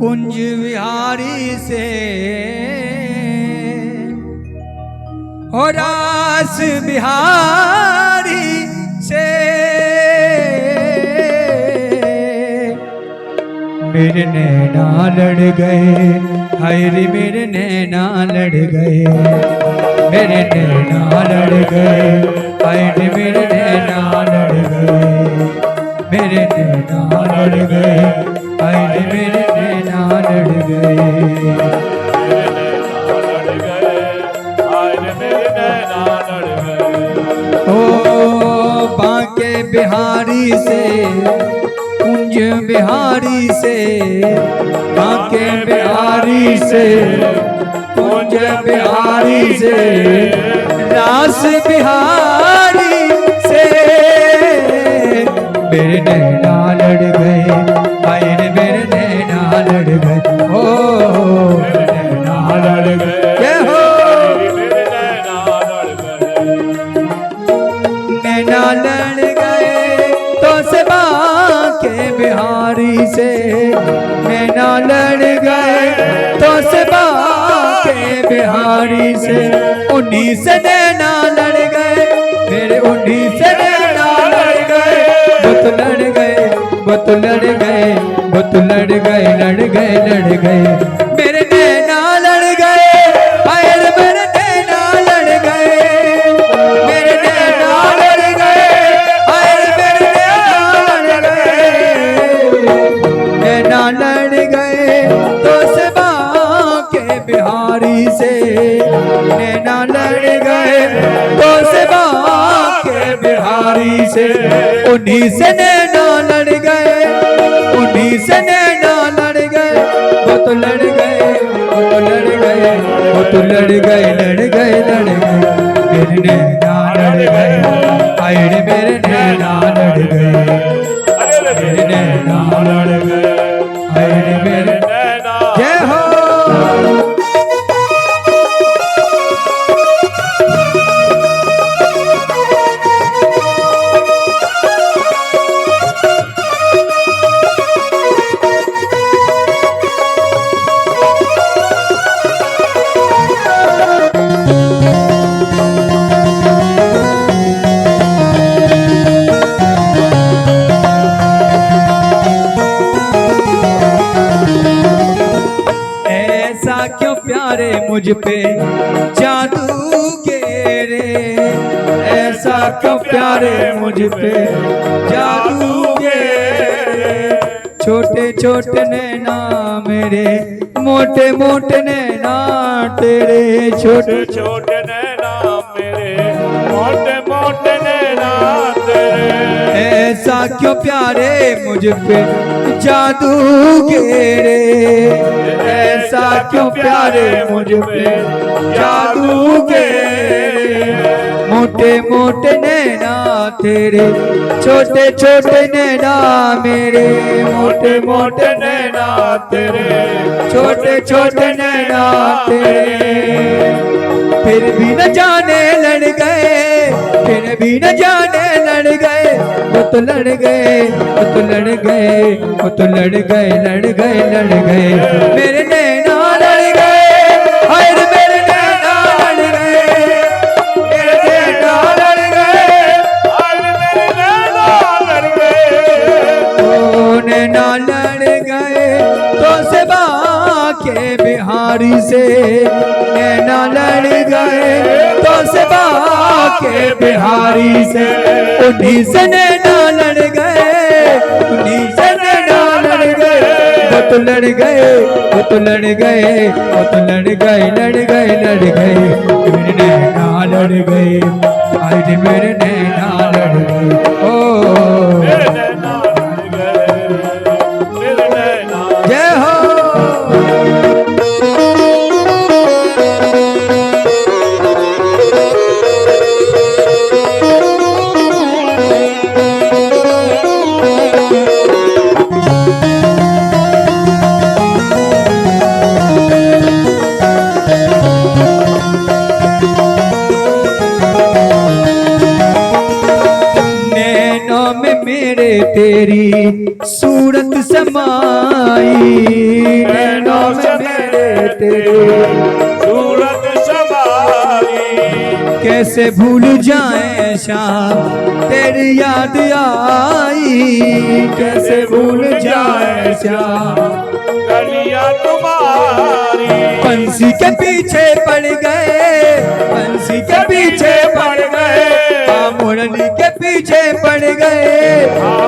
कुंज विहारी से हो रास बिहारी से मेरे नैना लड़ गए, हाय रे मेरे नैना लड़ गए, मेरे नैना लड़ गए, हाय रे मेरे नैना लड़ गए, मेरे नैना लड़ गए, हाय रे मेरे नैना लड़ गए। ओ बांके बिहारी से, कुंज बिहारी से, बांके बिहारी से, कुंज बिहारी से, रास बिहारी से मेरे नैना लड़ गए, हाय रे मेरे नैना लड़ गए, ओ मेरे नैना लड़ गए, क्या हो नैना लड़ गए तो से बांके बिहारी से, नैना लड़ गए तो से बांके बिहारी से, उन्हीं से नैना लड़ गए, मेरे उन्हीं से नैना लड़ गए, वो तो लड़ गए, वो तो लड़ गए, वो तो लड़ गए, लड़ गए, लड़ गए, मेरे नैना लड़ गए, हाय रे मेरे नैना लड़ गए, मेरे नैना लड़ गए, हाय रे मेरे नैना लड़ गए, नैना लड़ गए तो से बांके बिहारी से, नैना लड़ गए तो से बांके बिहारी से, उन्हीं से नैना लड़ गए, उन्हीं से नैना लड़ गए, वो तो लड़ गए, वो तो लड़ गए, वो तो लड़ गए, लड़ गए, लड़ गए, मेरे नैना लड़ गए, हाय रे मेरे नैना लड़ गए, मेरे नैना लड़ गए, हाय रे मेरे नैना, जय हो। क्यों प्यारे मुझ पे जादू के रे, ऐसा क्यों प्यारे मुझ पे जादू के रे, छोटे छोटे नैना मेरे, मोटे मोटे नैना तेरे, छोटे छोटे नैना मेरे, मोटे मोटे नैना तेरे, ऐसा क्यों प्यारे मुझ पे जादू के रे, ऐसा क्यों प्यारे मुझ पे जादू के, मोटे मोटे नैना तेरे, छोटे छोटे नैना मेरे, मोटे मोटे नैना तेरे, छोटे छोटे नैना तेरे, फिर भी न जाने लड़ गए, फिर भी न जाने लड़ गए, वो तो लड़ गए, वो तो लड़ गए, वो तो लड़ गए, लड़ गए, लड़ गए, मेरे नैना लड़ गए, हाय रे मेरे नैना लड़ गए, मेरे नैना लड़ गए, हाय रे मेरे नैना लड़ गए, ओ नैना लड़ गए तो से बांके बिहारी से, नैना लड़ गए तो से बांके बिहारी से, उन्हीं से नैना लड़ गए, उन्हीं से नैना लड़ गए, वो तो लड़ गए, वो तो लड़ गए, वो तो लड़ गए, लड़ गए, लड़ गए, मेरे नैना लड़ गए, हाय रे मेरे नैना लड़ गए, ओ मेरे नैना लड़ गए, मेरे नैना, जय हो। तेरी सूरत सूरत समाई नैनों में मेरे तेरे सूरत समाई। कैसे भूल जाए शाम तेरी याद आई कैसे भूल जाए शाम गलियां तुम्हारी। पंछी के पीछे पड़ गए पंछी के पीछे पड़ गए मुरली के पीछे पड़ गए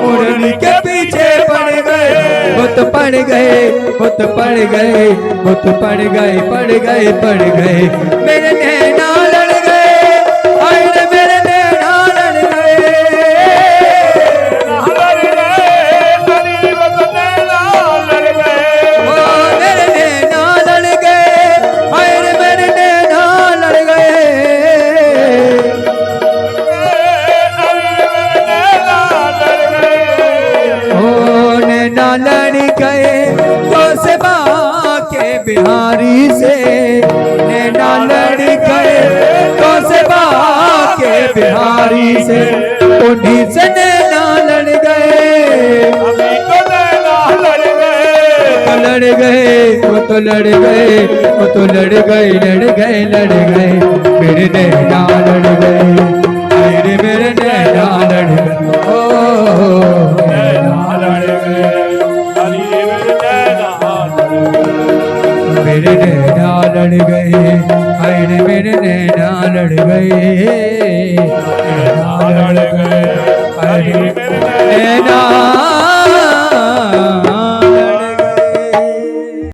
मुरली के पीछे पड़ गए वो तो पड़ गए वो तो पड़ गए वो तो पड़ गए पड़ गए पड़ गए मेरे नैना लड़ गए आए रे मेरे नैना लड़ गए ओ मेरे नैना लड़ गए आए रे मेरे नैना लड़ गए नैना लड़ गए तो से बाके बिहारी से नैना लड़ गए तो से बाके बिहारी से उन्हीं से नैना लड़ गए अभी तो नैना लड़ गए। तो लड़ गए वो तो लड़ गए वो तो लड़ गए लड़ गए लड़ गए मेरे नैना लड़ गए मेरे मेरे नैना लड़ गए ओ नैना लड़ गए। हरी मेरे नैना मेरे नैना लड़ गए अरे मेरे नैना लड़ गए नैना लड़ गए। हरी मेरे नैना